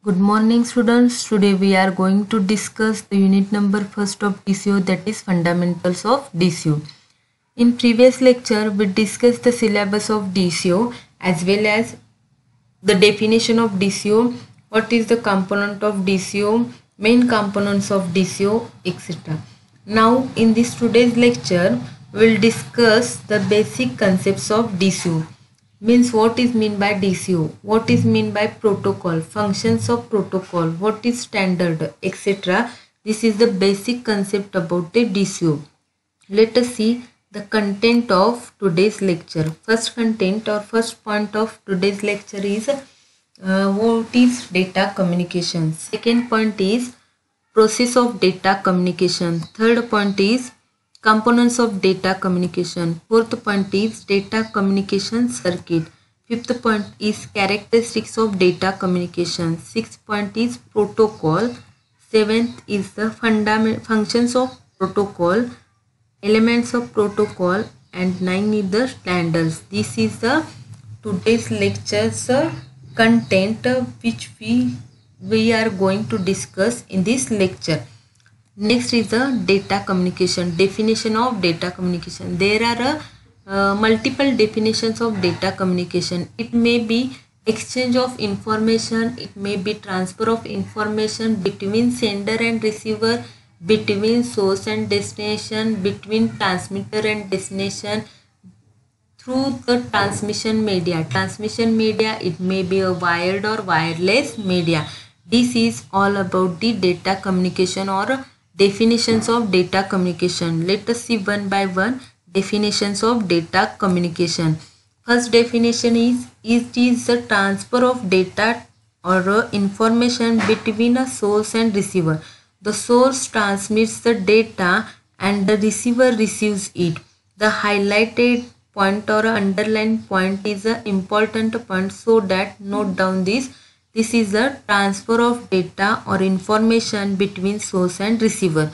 Good morning students. Today we are going to discuss the unit number first of DCO, that is fundamentals of DCO. In previous lecture we discussed the syllabus of DCO as well as the definition of DCO, what is the component of DCO, main components of DCO, etc. Now in this today's lecture we will discuss the basic concepts of DCO. Means what is mean by DCO, what is mean by protocol, functions of protocol, what is standard, etc. This is the basic concept about the DCO. Let us see the content of today's lecture. First content or first point of today's lecture is what is data communication. Second point is process of data communication. Third point is components of data communication. Fourth point is data communication circuit. Fifth point is characteristics of data communication. Sixth point is protocol. Seventh is the functions of protocol, elements of protocol, and 9 is the standards. This is the today's lecture's content which we are going to discuss in this lecture. Next is the data communication, definition of data communication. There are multiple definitions of data communication. It may be exchange of information, it may be transfer of information between sender and receiver, between source and destination, between transmitter and destination, through the transmission media. Transmission media, it may be a wired or wireless media. This is all about the data communication or definitions of data communication. Let us see one by one definitions of data communication. First definition is it is the transfer of data or information between a source and receiver. The source transmits the data and the receiver receives it. The highlighted point or underlined point is an important point, so that note down this. This is the transfer of data or information between source and receiver.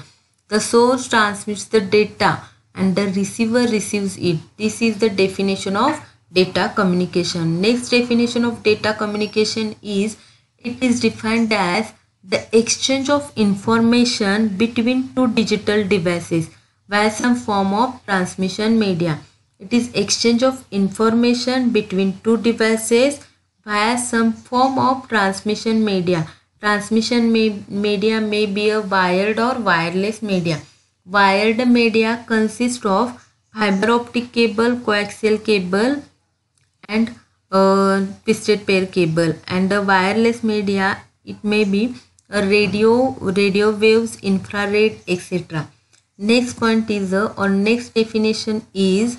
The source transmits the data and the receiver receives it. This is the definition of data communication. Next definition of data communication is it is defined as the exchange of information between two digital devices via some form of transmission media. It is exchange of information between two devices via some form of transmission media. Transmission media may be a wired or wireless media. Wired media consists of fiber optic cable, coaxial cable, and twisted pair cable. And the wireless media, it may be a radio waves, infrared, etc. Next point is or next definition is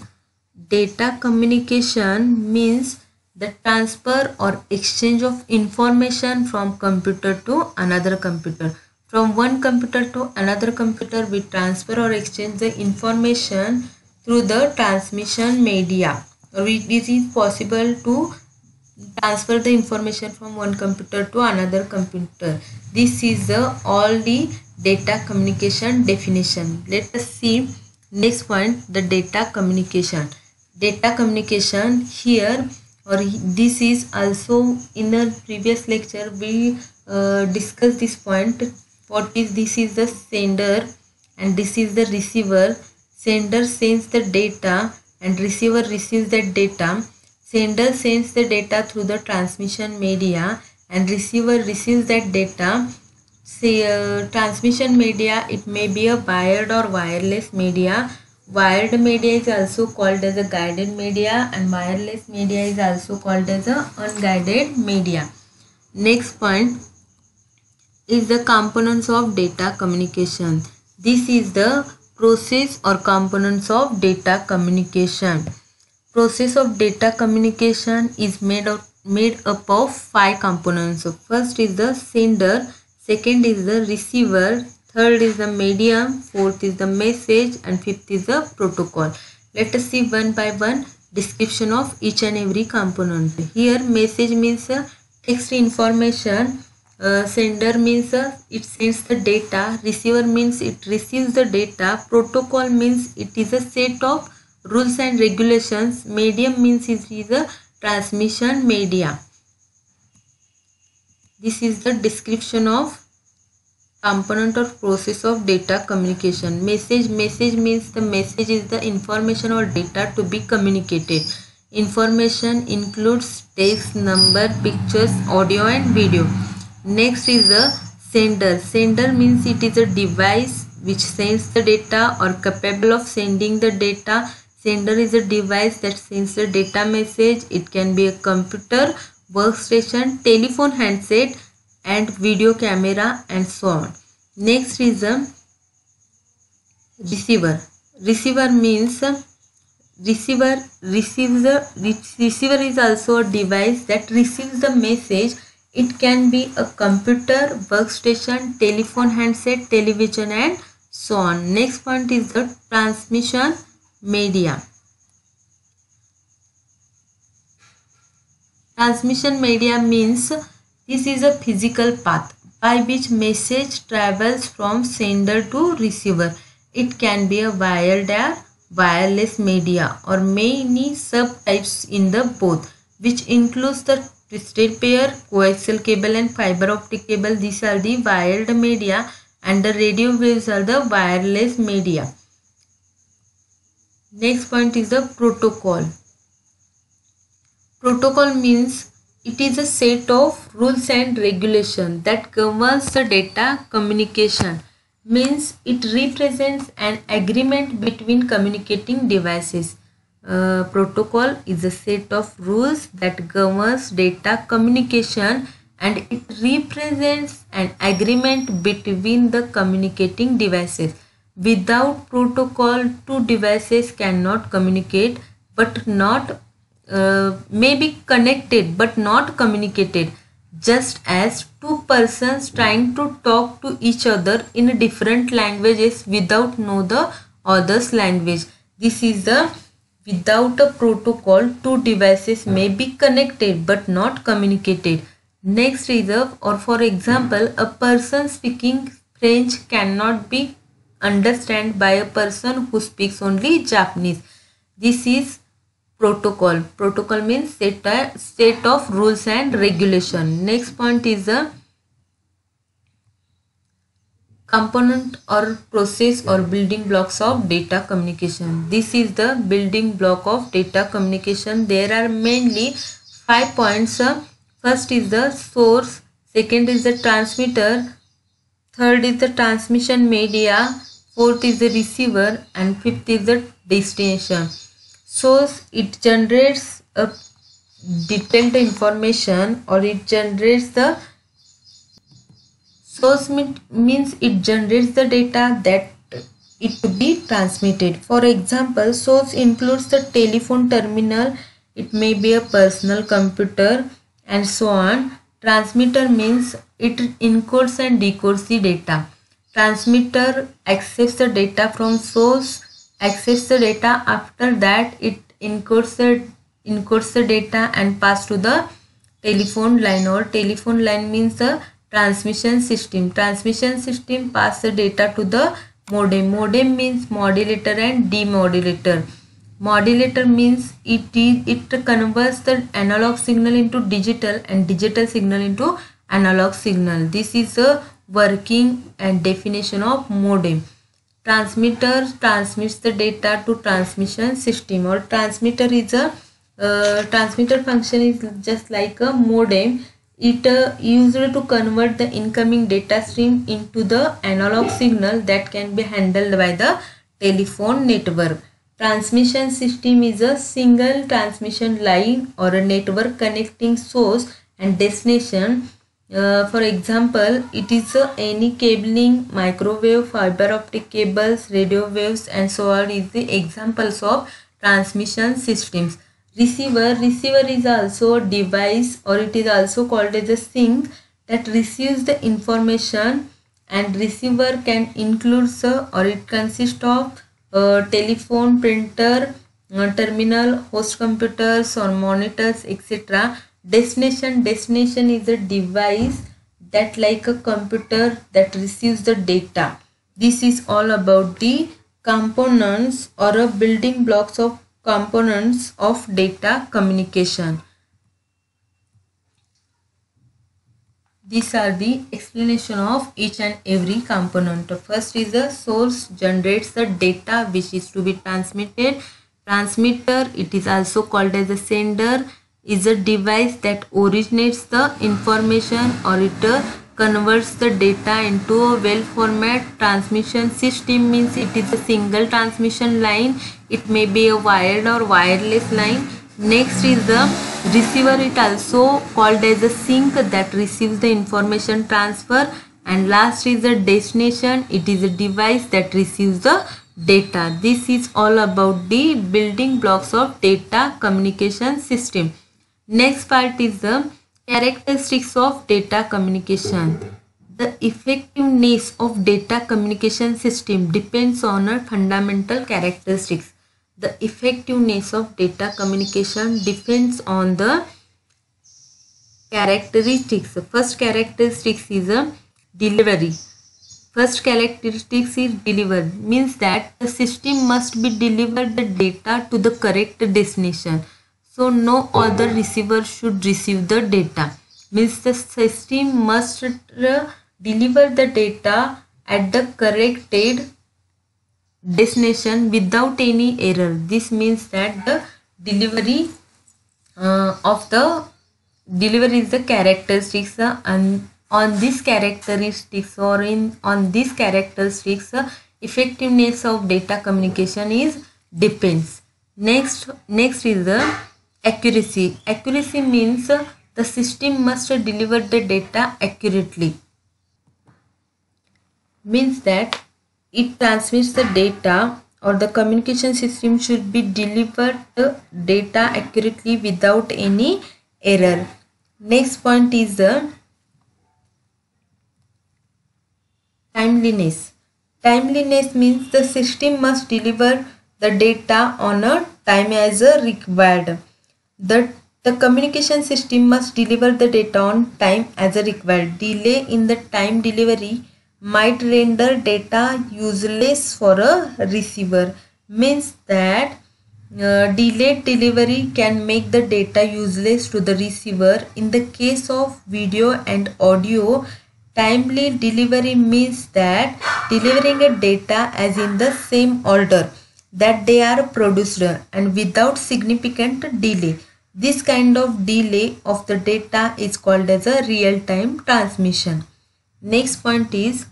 data communication means the transfer or exchange of information from computer to another computer. From one computer to another computer, we transfer or exchange the information through the transmission media. It is possible to transfer the information from one computer to another computer. This is all the data communication definition. Let us see next point, the data communication. Data communication here, or this is also in a previous lecture we discussed this point. What is this? Is the sender and this is the receiver. Sender sends the data and receiver receives that data. Sender sends the data through the transmission media and receiver receives that data. Say transmission media, it may be a wired or wireless media. Wired media is also called as a guided media and wireless media is also called as a unguided media. Next point is the components of data communication. This is the process or components of data communication. Process of data communication is made up of 5 components. So first is the sender, second is the receiver, third is the medium, fourth is the message, and fifth is the protocol. Let us see one by one description of each and every component. Here message means text information, sender means it sends the data, receiver means it receives the data, protocol means it is a set of rules and regulations, medium means it is a transmission media. This is the description of component or process of data communication. Message means the message is the information or data to be communicated. Information includes text, number, pictures, audio and video. Next is the sender means it is a device which sends the data or capable of sending the data. Sender is a device that sends the data message. It can be a computer, workstation, telephone handset and video camera and so on. Next is a receiver. Receiver means receiver is also a device that receives the message. It can be a computer, workstation, telephone handset, television and so on. Next point is the transmission media. Transmission media means this is a physical path by which message travels from sender to receiver. It can be a wired or wireless media or many subtypes in the both, which includes the twisted pair, coaxial cable and fiber optic cable. These are the wired media and the radio waves are the wireless media. Next point is the protocol. Protocol means it is a set of rules and regulations that governs the data communication. Means it represents an agreement between communicating devices. Protocol is a set of rules that governs data communication and it represents an agreement between the communicating devices. Without protocol, two devices cannot communicate but not may be connected but not communicated, just as two persons trying to talk to each other in different languages without know the other's language. This is the without a protocol, two devices may be connected but not communicated. Next is or for example, a person speaking French cannot be understood by a person who speaks only Japanese. This is protocol. Protocol means set of rules and regulation. Next point is a component or process or building blocks of data communication. This is the building block of data communication. There are mainly 5 points. First is the source, second is the transmitter, third is the transmission media, fourth is the receiver and fifth is the destination. Source, it generates a detailed information or it generates the source means it generates the data that it to be transmitted. For example, source includes the telephone terminal, it may be a personal computer and so on. Transmitter means it encodes and decodes the data. Transmitter accepts the data from source, accepts the data, after that it encodes the data and pass to the telephone line, or telephone line means the transmission system. Transmission system pass the data to the modem. Modem means modulator and demodulator. Modulator means it converts the analog signal into digital and digital signal into analog signal. This is a working and definition of modem. Transmitter transmits the data to transmission system, or transmitter is a transmitter function is just like a modem. It used to convert the incoming data stream into the analog signal that can be handled by the telephone network. Transmission system is a single transmission line or a network connecting source and destination. For example, it is any cabling, microwave, fiber optic cables, radio waves and so on is the examples of transmission systems. Receiver is also a device, or it is also called as a sink, that receives the information, and receiver can include or it consists of telephone, printer, terminal, host computers or monitors, etc. Destination is a device that like a computer that receives the data. This is all about the components or a building blocks of components of data communication. These are the explanation of each and every component. First is the source generates the data which is to be transmitted. Transmitter, it is also called as a sender, is a device that originates the information or it converts the data into a well format. Transmission system means it is a single transmission line. It may be a wired or wireless line. Next is the receiver, it also called as a sink that receives the information transfer. And last is the destination, it is a device that receives the data. This is all about the building blocks of data communication system. Next part is the characteristics of data communication. The effectiveness of data communication system depends on a fundamental characteristics. The effectiveness of data communication depends on the characteristics. First characteristics is a delivery. First characteristics is deliver, means that the system must be delivered the data to the correct destination. So no other receiver should receive the data. Means the system must deliver the data at the corrected destination without any error. This means that the delivery of the delivery is the characteristics, and on these characteristics or on these characteristics effectiveness of data communication is depends. Next is the accuracy. Accuracy means the system must deliver the data accurately. Means that it transmits the data or the communication system should be delivered the data accurately without any error. Next point is the timeliness. Timeliness means the system must deliver the data on a time as required. The communication system must deliver the data on time as required. Delay in the time delivery might render data useless for a receiver. Means that delayed delivery can make the data useless to the receiver. In the case of video and audio, timely delivery means that delivering a data as in the same order that they are produced and without significant delay. This kind of delay of the data is called as a real-time transmission. Next point is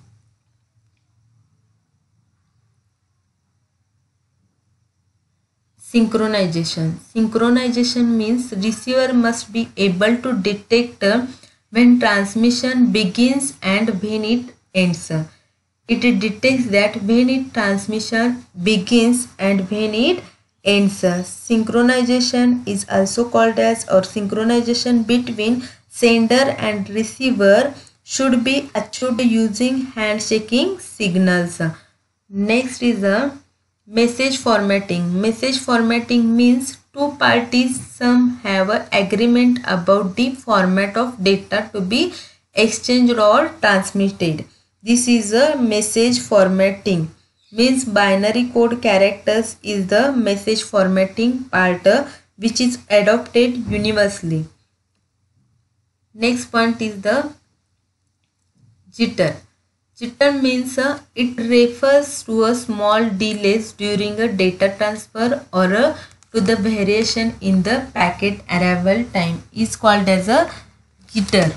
synchronization. Synchronization means receiver must be able to detect when transmission begins and when it ends. It detects that when it transmission begins and when it ends. Synchronization is also called as, or synchronization between sender and receiver should be achieved using handshaking signals. Next is a message formatting. Message formatting means two parties some have an agreement about the format of data to be exchanged or transmitted. This is a message formatting. Means binary code characters is the message formatting part which is adopted universally. Next point is the jitter. Jitter means it refers to a small delays during a data transfer or to the variation in the packet arrival time is called as a jitter.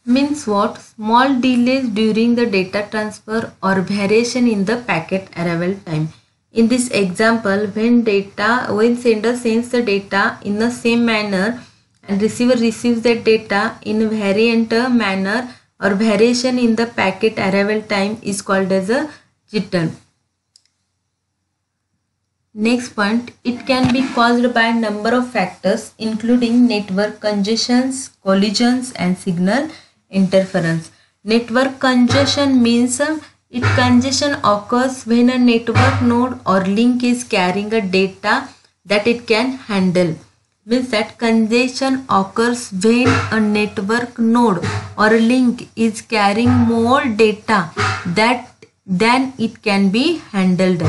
Means what? Small delays during the data transfer or variation in the packet arrival time. In this example, when sender sends the data in the same manner and receiver receives the data in a variant manner or variation in the packet arrival time is called as a jitter. Next point, it can be caused by a number of factors including network congestions, collisions and signal interference. Network congestion means congestion occurs when a network node or link is carrying a data that it can handle. Means that congestion occurs when a network node or a link is carrying more data than it can be handled.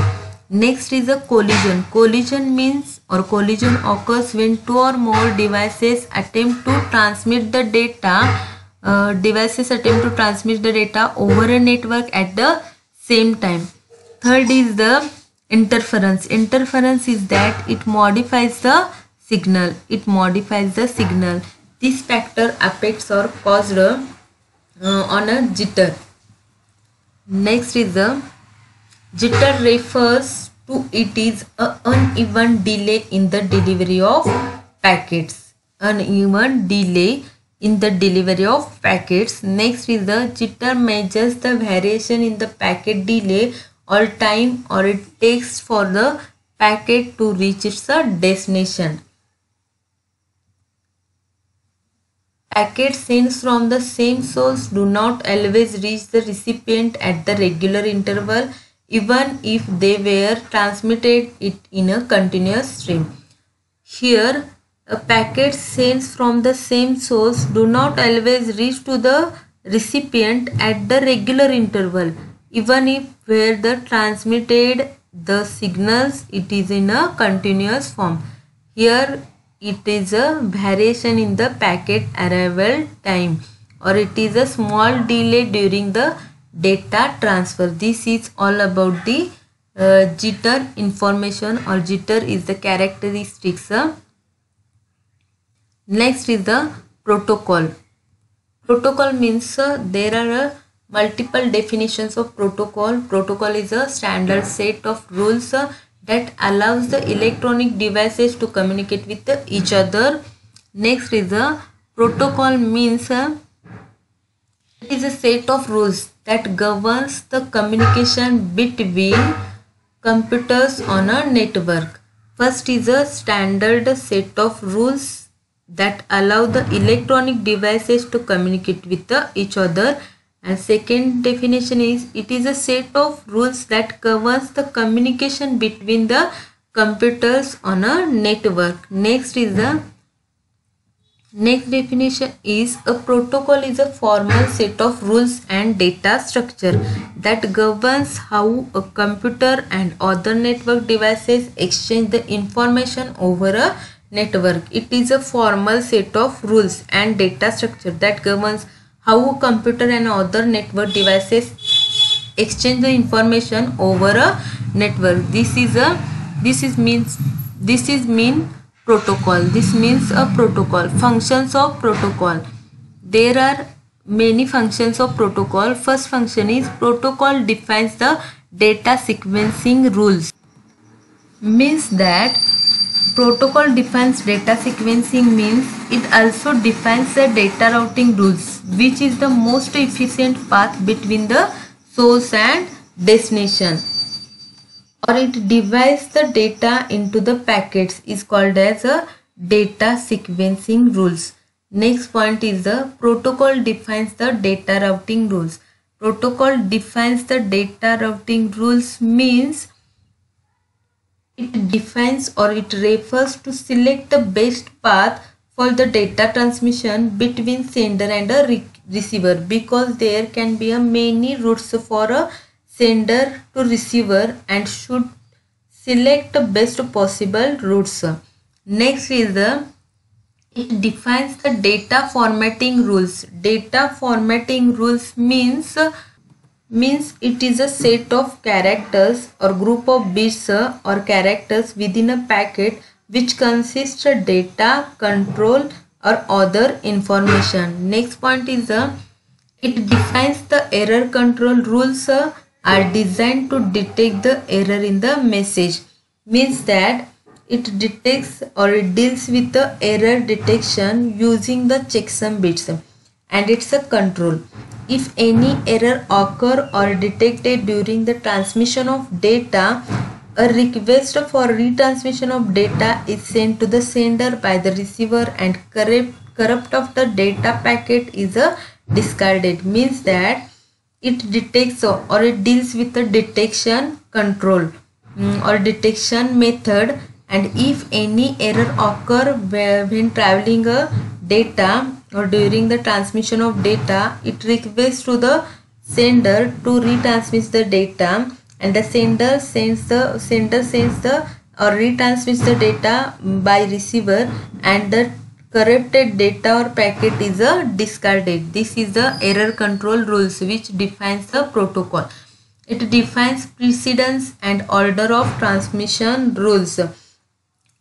Next is a collision. Collision means or collision occurs when two or more devices attempt to transmit the data. Over a network at the same time. Third is the interference. Interference is that it modifies the signal. This factor affects or caused on a jitter. Next is the jitter refers to it is an uneven delay in the delivery of packets. Next is the jitter measures the variation in the packet delay or time or it takes for the packet to reach its destination. Packets sent from the same source do not always reach the recipient at the regular interval, even if they were transmitted in a continuous stream. Here, packets sent from the same source do not always reach to the recipient at the regular interval, even if where the transmitted the signals it is in a continuous form. Here it is a variation in the packet arrival time, or it is a small delay during the data transfer. This is all about the jitter information, or jitter is the characteristics. Next is the protocol. Protocol means there are multiple definitions of protocol. Protocol is a standard set of rules that allows the electronic devices to communicate with each other. Next is a protocol means it is a set of rules that governs the communication between computers on a network. First is a standard set of rules that allow the electronic devices to communicate with each other. And second definition is it is a set of rules that governs the communication between the computers on a network. Next definition is a protocol is a formal set of rules and data structure that governs how a computer and other network devices exchange the information over a network. It is a formal set of rules and data structure that governs how a computer and other network devices exchange the information over a network. This means protocol. This means a protocol. Functions of protocol. There are many functions of protocol. First function is protocol defines the data sequencing rules. Means that protocol defines data sequencing means it also defines the data routing rules, which is the most efficient path between the source and destination, or it divides the data into the packets is called as a data sequencing rules. Next point is the protocol defines the data routing rules. Protocol defines the data routing rules means it defines or it refers to select the best path for the data transmission between sender and a receiver, because there can be a many routes for a sender to receiver and should select the best possible routes. Next is it defines the data formatting rules. Data formatting rules means it is a set of characters or group of bits or characters within a packet which consists of data, control or other information. Next point is it defines the error control rules are designed to detect the error in the message. Means that it detects or it deals with the error detection using the checksum bits, and it's a control. If any error occur or detected during the transmission of data, a request for retransmission of data is sent to the sender by the receiver, and corrupt of the data packet is discarded. Means that it detects or it deals with the detection control or detection method, and if any error occur when traveling data or during the transmission of data, it requests to the sender to retransmit the data, and the sender sends the or retransmits the data by receiver, and the corrupted data or packet is discarded. This is the error control rules which defines the protocol. It defines precedence and order of transmission rules.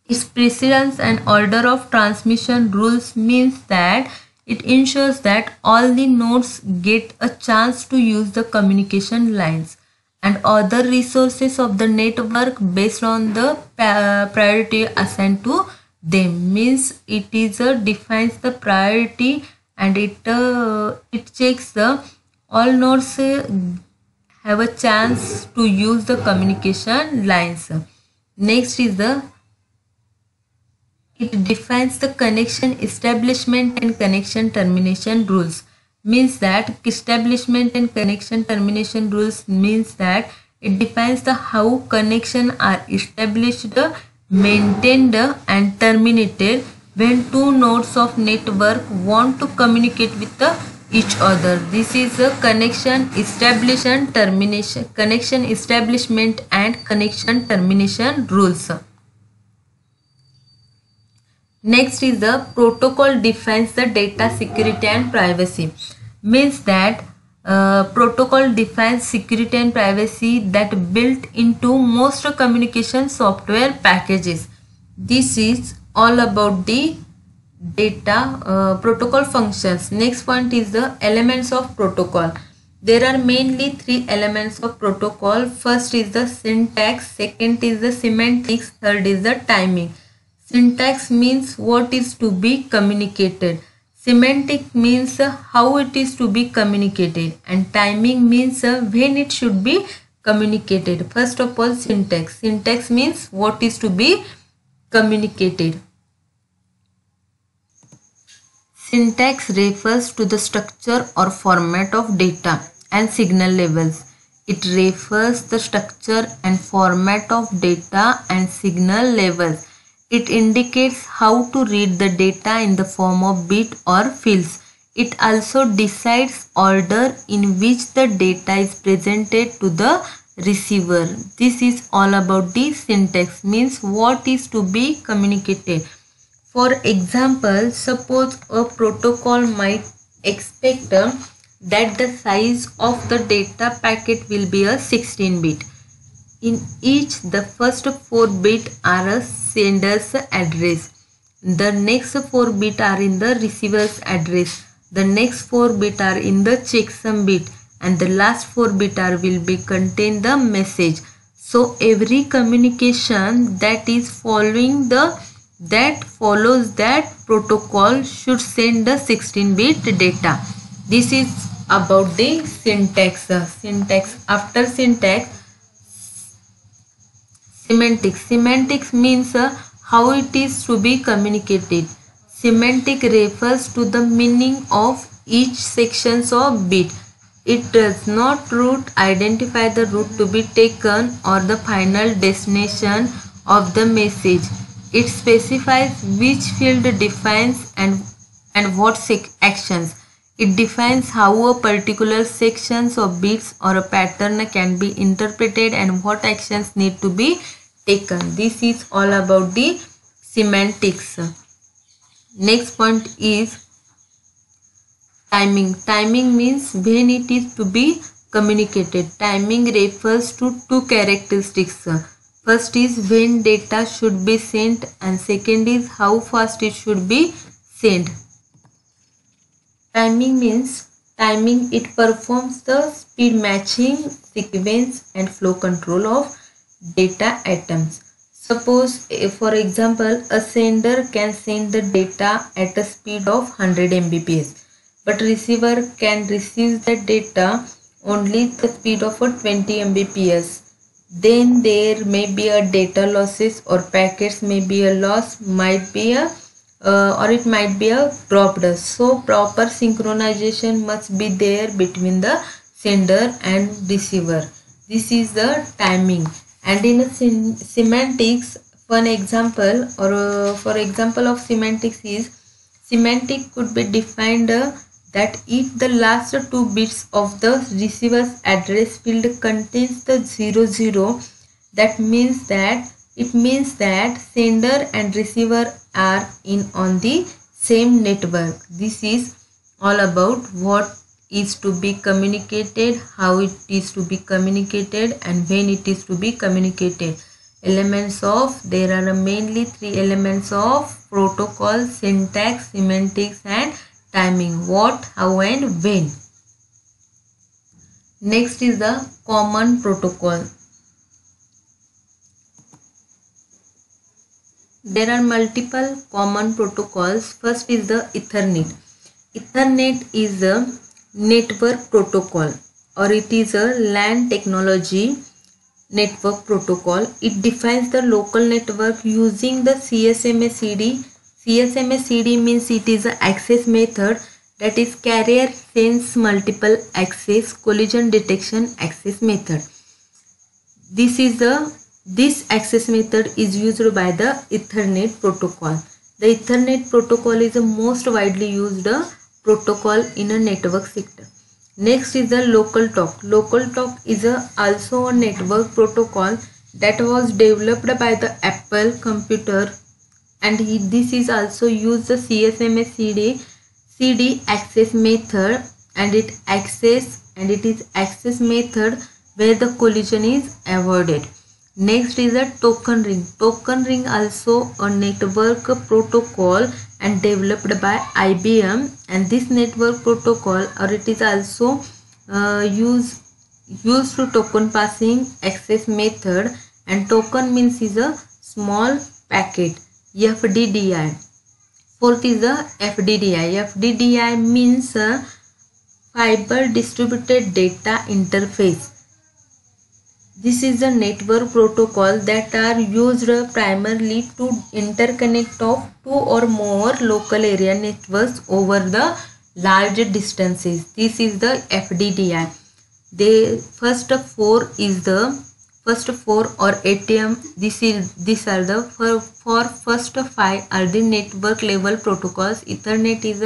Its precedence and order of transmission rules means that it ensures that all the nodes get a chance to use the communication lines and other resources of the network based on the priority assigned to them. Means it is defines the priority, and it checks the all nodes have a chance to use the communication lines. Next is it defines the connection establishment and connection termination rules. Means that establishment and connection termination rules means that it defines the how connection are established, maintained and terminated when two nodes of network want to communicate with each other. This is a connection establishment and connection termination rules. Next is the protocol defines the data security and privacy. Means that protocol defines security and privacy that built into most communication software packages. This is all about the data protocol functions. Next point is the elements of protocol. There are mainly three elements of protocol. First is the syntax, second is the semantics, third is the timing. Syntax means what is to be communicated. Semantic means how it is to be communicated, and timing means when it should be communicated. First of all, syntax. Syntax means what is to be communicated. Syntax refers to the structure or format of data and signal levels. It refers the structure and format of data and signal levels. It indicates how to read the data in the form of bit or fields. It also decides order in which the data is presented to the receiver. This is all about the syntax, means what is to be communicated. For example, suppose a protocol might expect that the size of the data packet will be a 16-bit. In each, the first 4 bits are a sender's address. The next 4 bits are in the receiver's address. The next 4 bits are in the checksum bit, and the last 4 bits will be contain the message. So every communication that is following that follows that protocol should send the 16-bit data. This is about the syntax. Syntax. After syntax, semantics. Semantics means how it is to be communicated. Semantic refers to the meaning of each section of bit. It does not identify the route to be taken or the final destination of the message. It specifies which field defines and what actions. It defines how a particular sections of bits or a pattern can be interpreted and what actions need to be taken. This is all about the semantics. Next point is timing. Timing means when it is to be communicated. Timing refers to two characteristics. First is when data should be sent, and second is how fast it should be sent. Timing means it performs the speed matching, sequence and flow control of data items. Suppose, for example, a sender can send the data at a speed of 100 Mbps, but receiver can receive the data only the speed of 20 Mbps. Then there may be a data losses, or packets may be a loss, might be a or it might be a dropped. So proper synchronization must be there between the sender and receiver. This is the timing. And in a semantics, one example for example of semantics is semantic could be defined that if the last 2 bits of the receiver's address field contains the 00, that means that It means that sender and receiver are in on the same network. This is all about what is to be communicated, how it is to be communicated, and when it is to be communicated. There are mainly three elements of protocol: syntax, semantics, and timing. What, how, and when. Next is the common protocol. There are multiple common protocols. First is the Ethernet. Ethernet is a network protocol, or it is a LAN technology network protocol. It defines the local network using the CSMA-CD. CSMA-CD means it is an access method, that is carrier sense multiple access collision detection access method. This access method is used by the Ethernet protocol. The Ethernet protocol is the most widely used protocol in a network sector. Next is the local talk. Local talk is also a network protocol that was developed by the Apple computer, and this is also used the CSMA CD access method, and it is access method where the collision is avoided. Next is a token ring. Token ring also a network protocol and developed by IBM, and this network protocol, or it is also used to token passing access method, and token means is a small packet, FDDI. Fourth is the FDDI. FDDI means fiber distributed data interface. This is a network protocol that are used primarily to interconnect of two or more local area networks over the large distances. This is the FDDI. The first four or ATM. These are the for first five are the network level protocols. Ethernet is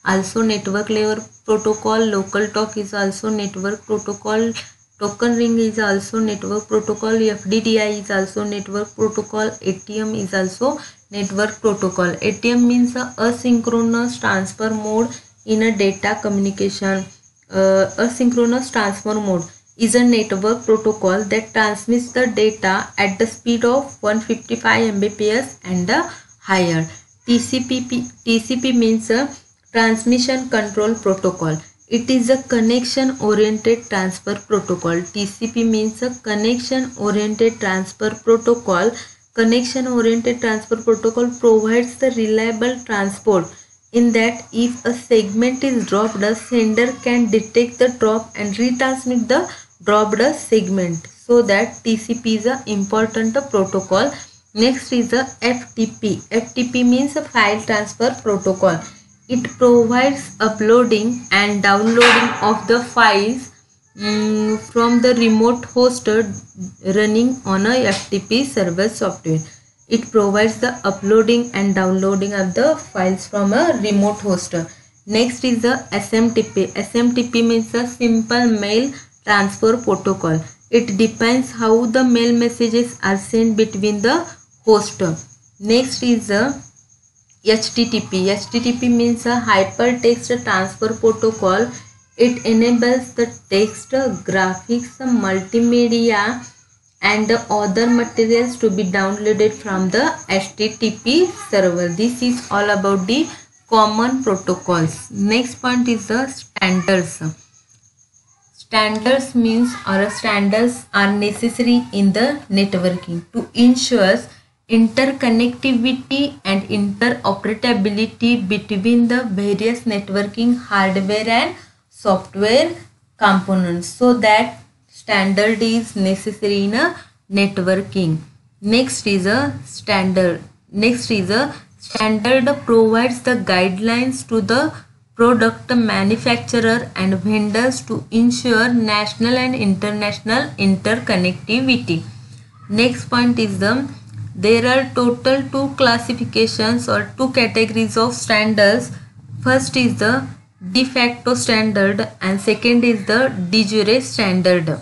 also network level protocol. Local talk is also network protocol. Token ring is also network protocol. FDDI is also network protocol. ATM is also network protocol. ATM means asynchronous transfer mode in a data communication. Asynchronous transfer mode is a network protocol that transmits the data at the speed of 155 Mbps and higher. TCP means a transmission control protocol. It is a connection oriented transfer protocol. TCP means a connection oriented transfer protocol. Connection oriented transfer protocol provides the reliable transport, in that if a segment is dropped, the sender can detect the drop and retransmit the dropped segment. So that TCP is an important protocol. Next is the FTP. FTP means a file transfer protocol. It provides uploading and downloading of the files from the remote host running on a FTP server software. It provides the uploading and downloading of the files from a remote host. Next is the SMTP. SMTP means a simple mail transfer protocol. It depends how the mail messages are sent between the host. Next is the HTTP. HTTP means a hypertext transfer protocol. It enables the text, graphics, multimedia, and other materials to be downloaded from the HTTP server. This is all about the common protocols. Next point is the standards. Standards are necessary in the networking to ensure interconnectivity and interoperability between the various networking hardware and software components. So that standard is necessary in a networking. Next is a standard provides the guidelines to the product manufacturer and vendors to ensure national and international interconnectivity. Next point is there are total two classifications or two categories of standards. First is the de facto standard and second is the de jure standard.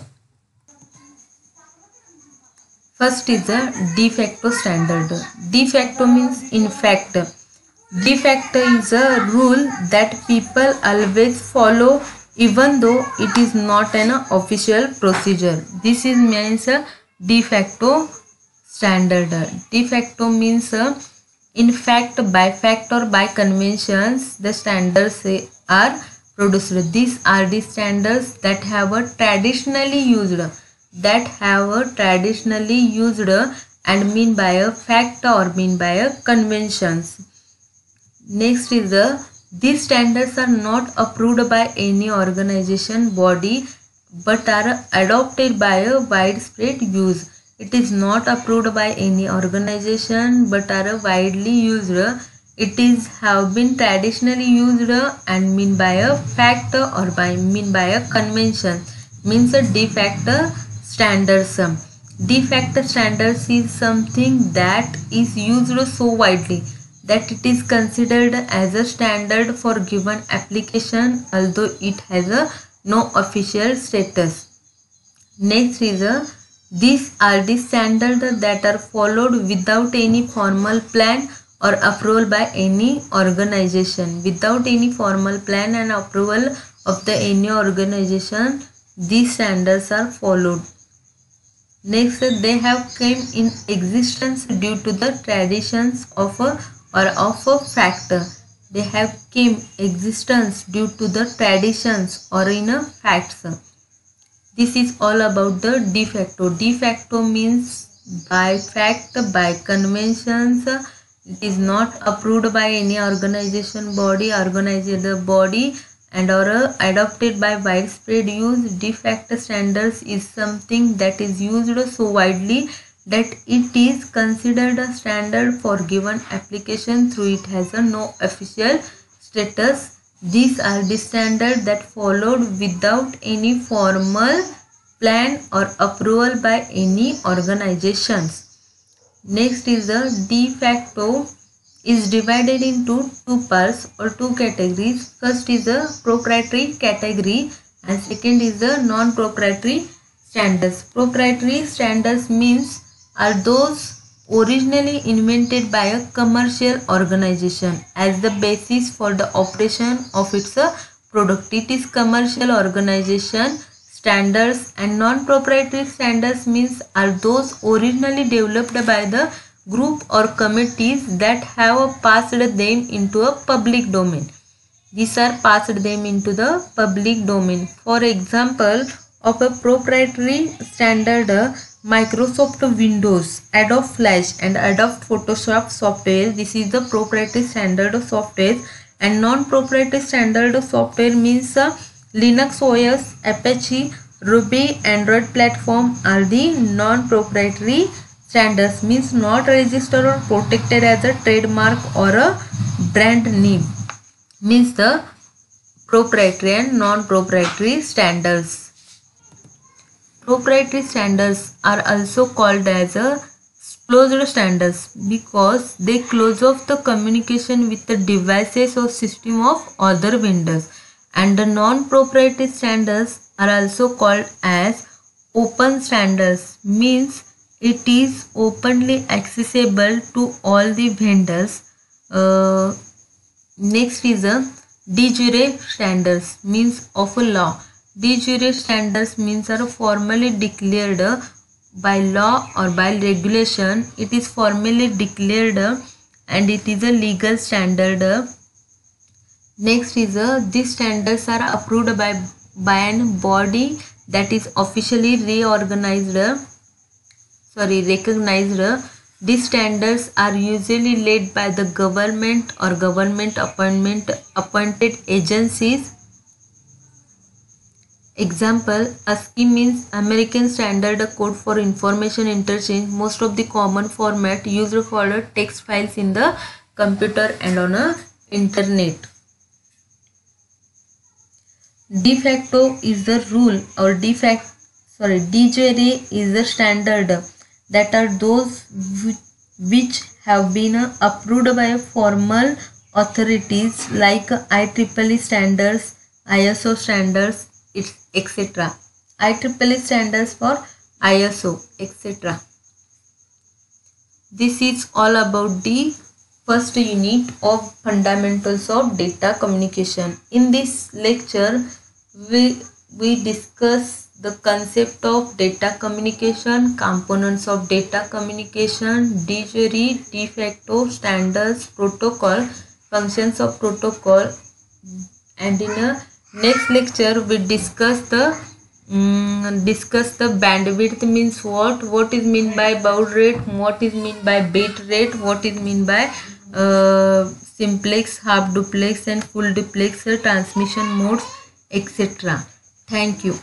First is the de facto standard. De facto means in fact. De facto is a rule that people always follow even though it is not an official procedure. This is means a de facto standard. De facto means in fact, by fact or by conventions, the standards are produced. These are the standards that have a traditionally used and mean by a fact or mean by a conventions. Next is these standards are not approved by any organization body but are adopted by a widespread use. It is not approved by any organization but are widely used. It is have been traditionally used and mean by a fact or by mean by a convention. Means a de facto standards. De facto standards is something that is used so widely that it is considered as a standard for given application although it has no official status. Next is these are the standards that are followed without any formal plan or approval by any organization. Without any formal plan and approval of the any organization, these standards are followed. Next, they have came in existence due to the traditions of a fact. They have came existence due to the traditions or in a facts. This is all about the de facto. De facto means by fact, by conventions. It is not approved by any organization body, and or adopted by widespread use. De facto standards is something that is used so widely that it is considered a standard for given application through it has no official status. These are the standards that followed without any formal plan or approval by any organizations. Next is the de facto is divided into two parts or two categories. First is the proprietary category and second is the non-proprietary standards. Proprietary standards means are those originally invented by a commercial organization as the basis for the operation of its product. It is commercial organization standards. And non-proprietary standards means are those originally developed by the group or committees that have passed them into a public domain. These are passed them into the public domain. For example, of a proprietary standard, Microsoft Windows, Adobe Flash and Adobe Photoshop software. This is the proprietary standard of software. And non-proprietary standard of software means Linux OS, Apache, Ruby, Android platform are the non-proprietary standards. Means not registered or protected as a trademark or a brand name. Means the proprietary and non-proprietary standards. Proprietary standards are also called as a closed standards because they close off the communication with the devices or system of other vendors. And the non-proprietary standards are also called as open standards. Means it is openly accessible to all the vendors. Next is a de jure standards means of a law. De jure standards means are formally declared by law or by regulation. It is formally declared and it is a legal standard. Next is these standards are approved by an body that is officially recognized. These standards are usually led by the government or government appointed agencies. Example, ASCII means American Standard Code for Information Interchange. Most of the common format used for the text files in the computer and on a internet. De facto is the rule or de jure is the standard that are those which have been approved by formal authorities like IEEE standards, ISO standards, etc. IEEE standards for ISO, etc. This is all about the first unit of fundamentals of data communication. In this lecture, we discuss the concept of data communication, components of data communication, de jure, de facto, standards, protocol, functions of protocol, and in a next lecture we discuss the bandwidth means what is mean by baud rate, what is mean by bit rate, what is mean by simplex, half duplex and full duplex transmission modes, etc. Thank you.